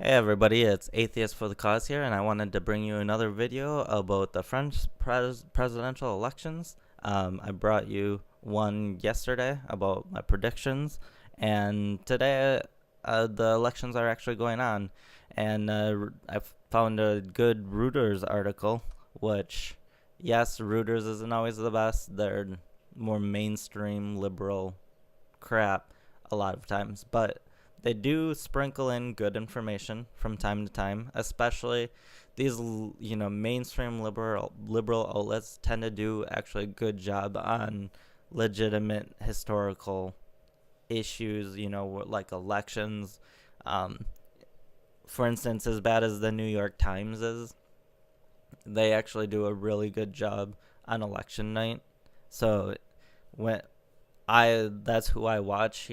Hey everybody, it's Atheist for the Cause here, and I wanted to bring you another video about the French presidential elections. I brought you one yesterday about my predictions, and today the elections are actually going on. And I found a good Reuters article, which, yes, Reuters isn't always the best. They're more mainstream liberal crap a lot of times, but they do sprinkle in good information from time to time, especially these mainstream liberal outlets tend to do actually a good job on legitimate historical issues, like elections. um, for instance, as bad as the New York Times is, they actually do a really good job on election night. So when that's who I watch.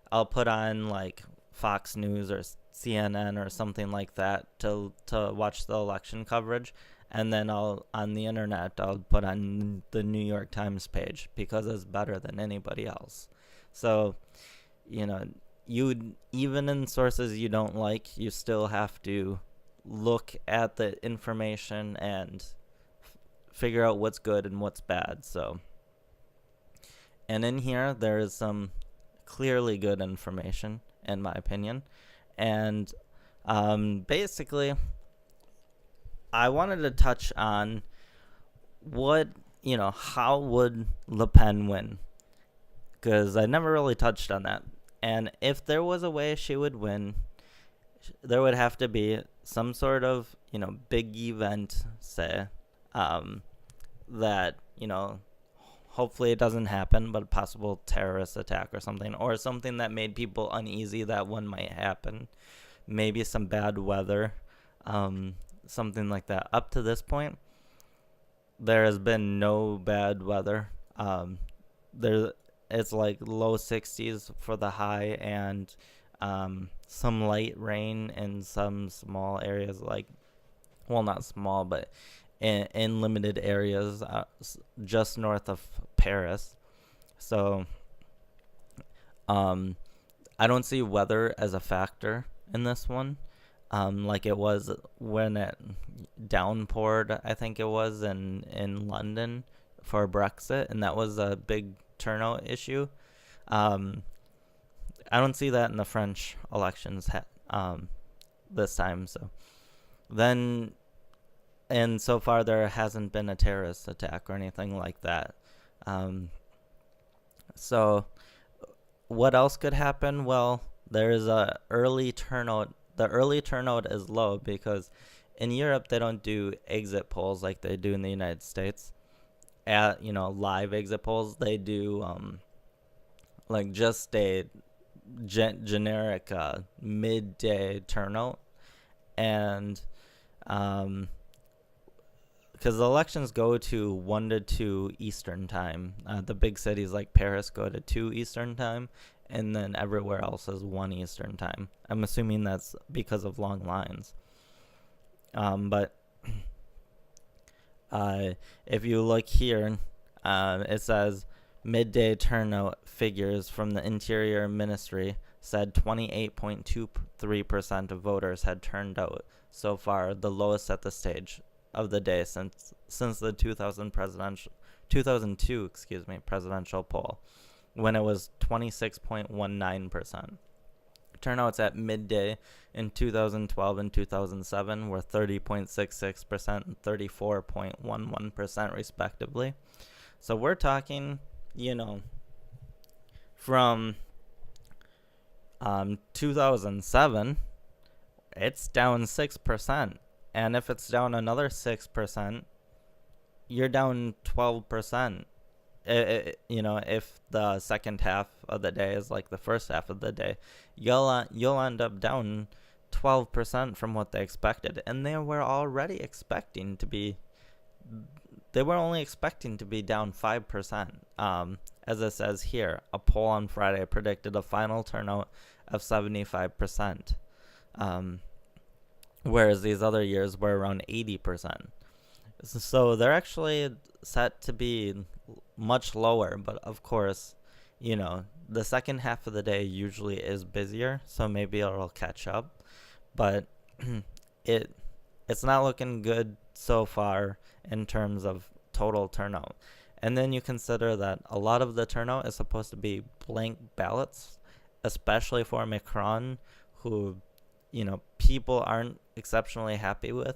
I'll put on like Fox News or CNN or something like that to watch the election coverage, and then I'll on the internet I'll put on the New York Times page because it's better than anybody else. So, you know, you even in sources you don't like, you still have to look at the information and figure out what's good and what's bad. So, and in here, there is some clearly good information, in my opinion. And basically, I wanted to touch on how would Le Pen win? Because I never really touched on that. And if there was a way she would win, there would have to be some sort of, big event, say, that, hopefully it doesn't happen, but a possible terrorist attack or something that made people uneasy that one might happen. Maybe some bad weather, something like that. Up to this point, there has been no bad weather. It's like low 60s for the high, and some light rain in some small areas, not small, but in limited areas just north of Paris. So I don't see weather as a factor in this one, like it was when it downpoured, I think it was in London for Brexit, and that was a big turnout issue. I don't see that in the French elections this time. And so far there hasn't been a terrorist attack or anything like that. So what else could happen? Well, there's a early turnout. The early turnout is low because in Europe they don't do exit polls like they do in the United States. Live exit polls. They do just a generic midday turnout, and because the elections go to 1 to 2 Eastern time. The big cities like Paris go to 2 Eastern time, and then everywhere else is 1 Eastern time. I'm assuming that's because of long lines. But if you look here, it says midday turnout figures from the Interior Ministry said 28.23% of voters had turned out so far, the lowest at the stage of the day since the 2002 presidential poll, when it was 26.19%. Turnouts at midday in 2012 and 2007 were 30.66% and 34.11% respectively. So we're talking, from 2007, it's down 6%. And if it's down another 6%, you're down 12%. If the second half of the day is like the first half of the day, you'll end up down 12% from what they expected, and they were only expecting to be down 5%. As it says here, a poll on Friday predicted a final turnout of 75%. Whereas these other years were around 80%. So they're actually set to be much lower, but of course, the second half of the day usually is busier, so maybe it'll catch up. but it it's not looking good so far in terms of total turnout. And then you consider that a lot of the turnout is supposed to be blank ballots, especially for Macron, who, people aren't exceptionally happy with.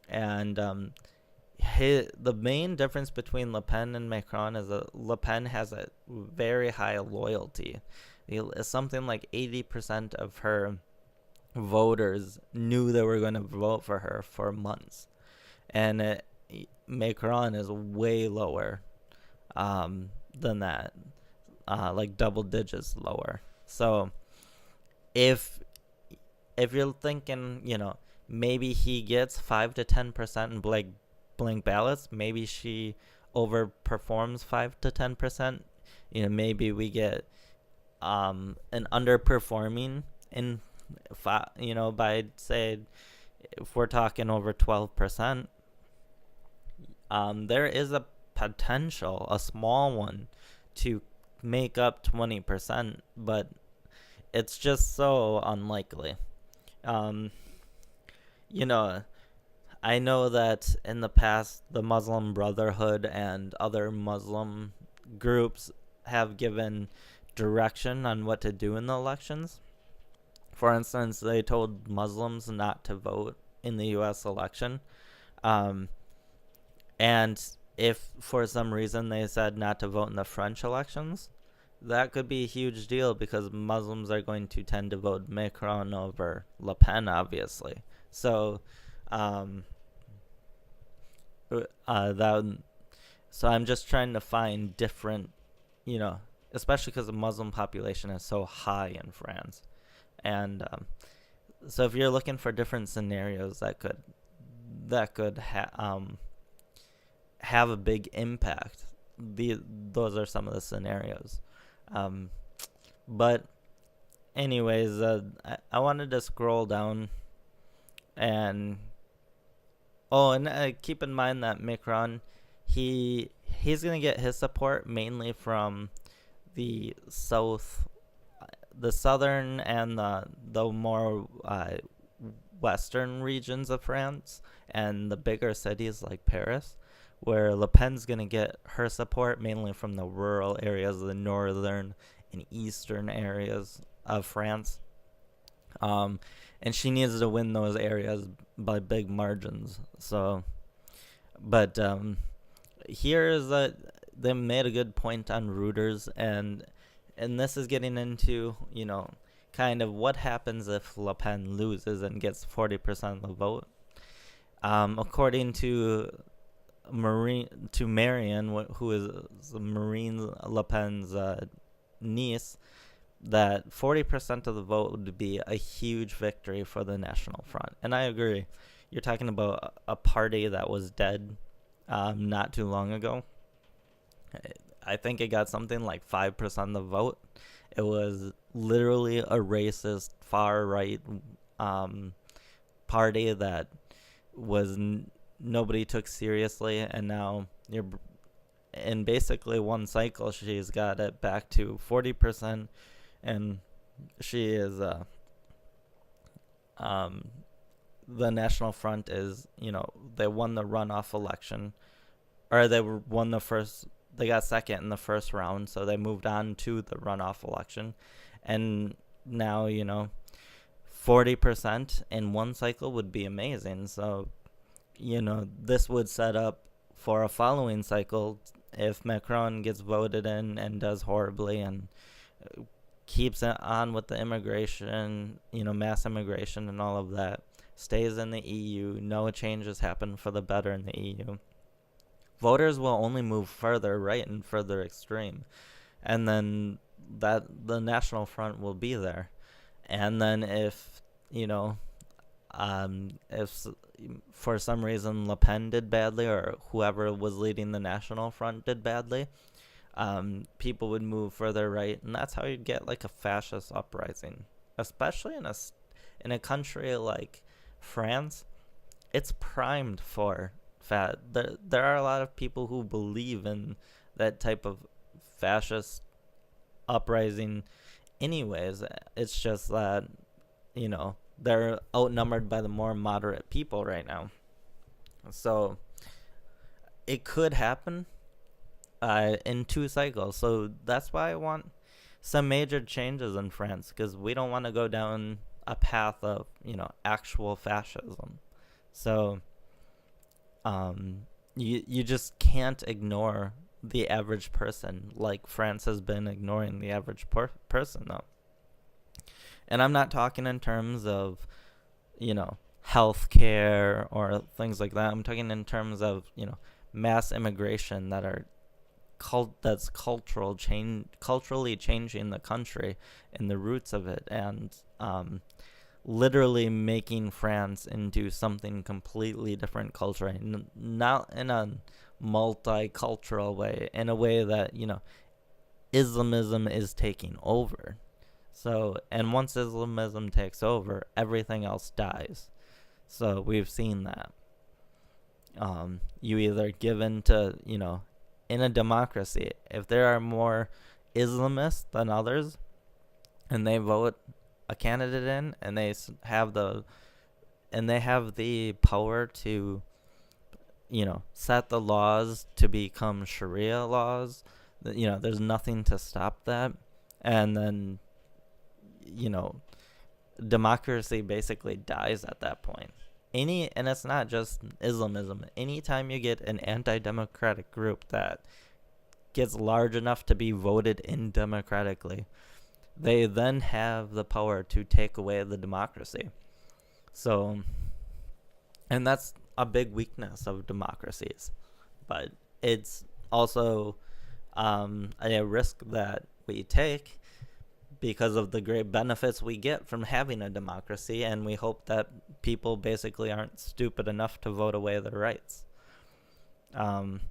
And the main difference between Le Pen and Macron is that Le Pen has a very high loyalty. Something like 80% of her voters knew they were going to vote for her for months. And Macron is way lower than that, like double digits lower. So if you're thinking, maybe he gets 5 to 10% in blank ballots, maybe she overperforms 5 to 10%. Maybe we get an underperforming in by, say, if we're talking over 12%, there is a potential, a small one, to make up 20%, but it's just so unlikely. You know, I know that in the past, the Muslim Brotherhood and other Muslim groups have given direction on what to do in the elections. For instance, they told Muslims not to vote in the U.S. election. And if for some reason they said not to vote in the French elections, that could be a huge deal because Muslims are going to tend to vote Macron over Le Pen, obviously. So, so I'm just trying to find different, especially because the Muslim population is so high in France. And so if you're looking for different scenarios that could have a big impact, those are some of the scenarios. But anyways, I wanted to scroll down and keep in mind that Macron, he's gonna get his support mainly from the southern and the more western regions of France and the bigger cities like Paris, where Le Pen's going to get her support mainly from the rural areas, the northern and eastern areas of France. And she needs to win those areas by big margins. So, but here is that they made a good point on routers, and this is getting into, kind of what happens if Le Pen loses and gets 40% of the vote. According to Marion, who is Marine Le Pen's niece, that 40% of the vote would be a huge victory for the National Front. And I agree. You're talking about a party that was dead not too long ago. I think it got something like 5% of the vote. It was literally a racist, far-right party that was nobody took seriously, and now in basically one cycle, she's got it back to 40%, and she is the National Front is, they won the runoff election, or they got second in the first round, so they moved on to the runoff election. And now, 40% in one cycle would be amazing. So, this would set up for a following cycle if Macron gets voted in and does horribly and keeps it on with the immigration, mass immigration and all of that, stays in the EU, no changes happen for the better in the EU. Voters will only move further right and further extreme, and then that the National Front will be there. And then if for some reason Le Pen did badly, or whoever was leading the National Front did badly, people would move further right, and that's how you'd get like a fascist uprising, especially in a country like France. It's primed for there are a lot of people who believe in that type of fascist uprising anyways. It's just that they're outnumbered by the more moderate people right now. So it could happen in 2 cycles. So that's why I want some major changes in France, because we don't want to go down a path of, actual fascism. So you just can't ignore the average person like France has been ignoring the average person, though. And I'm not talking in terms of, healthcare or things like that. I'm talking in terms of, mass immigration that's culturally changing the country and the roots of it, and literally making France into something completely different culture, not in a multicultural way, in a way that, Islamism is taking over. So, and once Islamism takes over, everything else dies. So we've seen that. You either give in to, in a democracy, if there are more Islamists than others, and they vote a candidate in, and have the power to, set the laws to become Sharia laws, there's nothing to stop that. And then, democracy basically dies at that point. And it's not just Islamism. Anytime you get an anti-democratic group that gets large enough to be voted in democratically, they then have the power to take away the democracy. So, and that's a big weakness of democracies. But it's also a risk that we take because of the great benefits we get from having a democracy, and we hope that people basically aren't stupid enough to vote away their rights. But,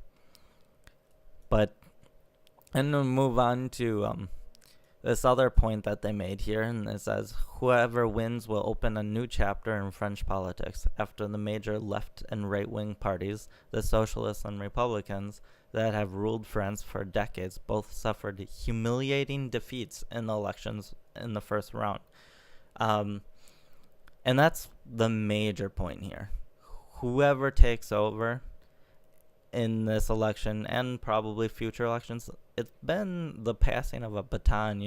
and we'll move on to this other point that they made here, and it says, whoever wins will open a new chapter in French politics after the major left and right-wing parties, the Socialists and Republicans, that have ruled France for decades, both suffered humiliating defeats in the elections in the first round. And that's the major point here. Whoever takes over in this election and probably future elections, it's been the passing of a baton,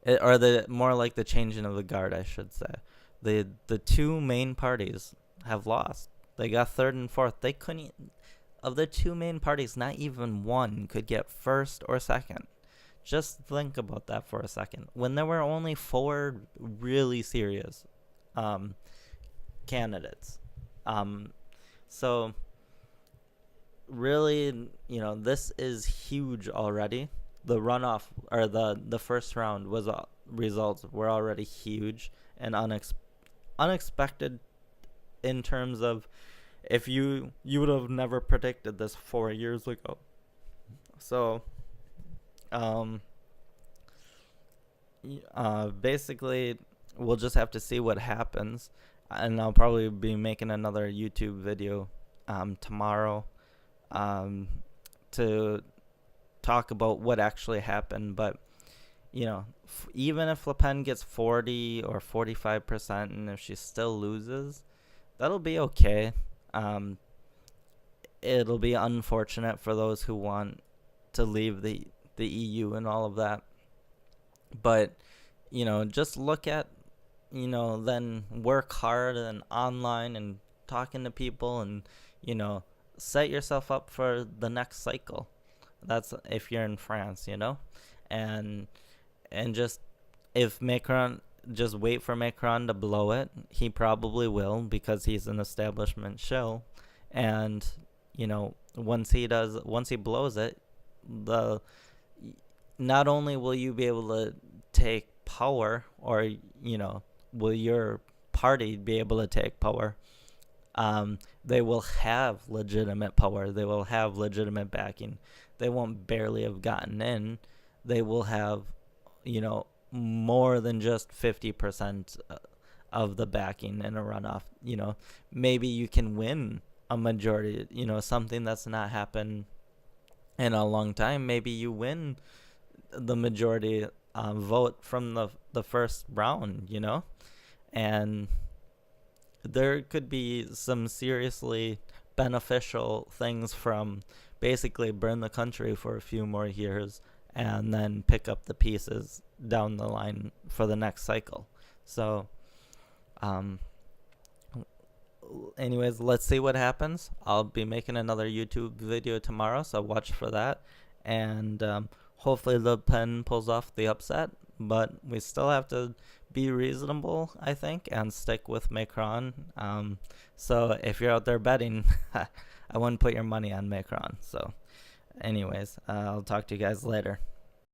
or the more like the changing of the guard, I should say. The two main parties have lost. They got third and fourth. They couldn't. Of the two main parties, not even one could get first or second. Just think about that for a second. When there were only 4 really serious candidates. So really, this is huge already. The runoff, or the first round results were already huge and unexpected in terms of, if you would have never predicted this 4 years ago. So, basically, we'll just have to see what happens, and I'll probably be making another YouTube video tomorrow to talk about what actually happened. But even if Le Pen gets 40 or 45%, and if she still loses, that'll be okay. It'll be unfortunate for those who want to leave the EU and all of that. But, just look at, then work hard and online and talking to people, and, set yourself up for the next cycle. That's if you're in France, and just, if Macron, just wait for Macron to blow it. He probably will, because he's an establishment shill. And, once he blows it, not only will you be able to take power, or, will your party be able to take power, they will have legitimate power. They will have legitimate backing. They won't barely have gotten in. They will have, more than just 50% of the backing in a runoff. Maybe you can win a majority, something that's not happened in a long time. Maybe you win the majority vote from the first round, and there could be some seriously beneficial things from basically burn the country for a few more years and then pick up the pieces down the line for the next cycle. So, um, anyways, let's see what happens. I'll be making another YouTube video tomorrow, so watch for that. And hopefully Le Pen pulls off the upset, but we still have to be reasonable, I think, and stick with Macron. So if you're out there betting, I wouldn't put your money on Macron. So anyways, I'll talk to you guys later.